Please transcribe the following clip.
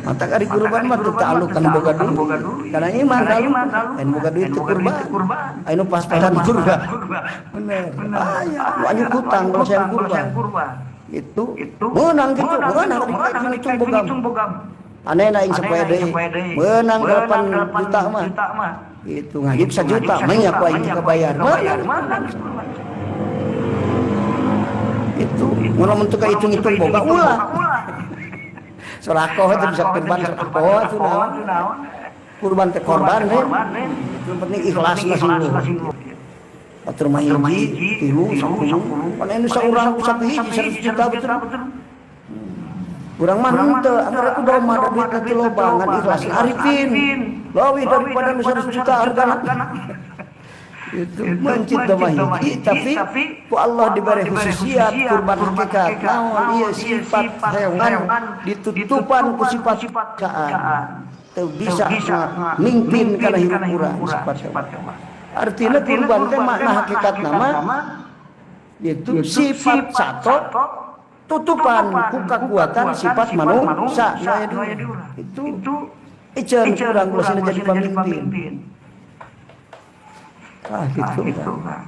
mata kari kurban mah teu taluk kan boga duit kana iman taluk kan boga duit teu kurban anu pas-pasan kurban bener aya anu hutang saya kurban itu menang gitu menang hitung bogam aneh na ing sepede menang 8 juta mah itu ngajib 1 juta banyak ku aing kebayar menang itu mun mun teu hitung-hitung boga ulah solakoh itu bisa kurban solakoh itu naon kurban teh korban yang penting ikhlas sungguh atur mah hiji 3 10 pan anu saurang satu hiji 100 juta betul urang mah henteu anggar aku domah da duit teh loba ngan ikhlas arifin leuwih daripada nu 100 juta hargana itu mencit mah hiji tapi ku Allah diberi khususiyat kurban hakikat naon ieu sifat hewan ditutupan ku sifat kaan teu bisa mimpin kana hirup urang sifat hewan artinya kurban teh makna hakikatna mah itu sifat sato tutupan ku kakuatan sifat manusia itu iceun urang kula jadi pamimpin gitu kan.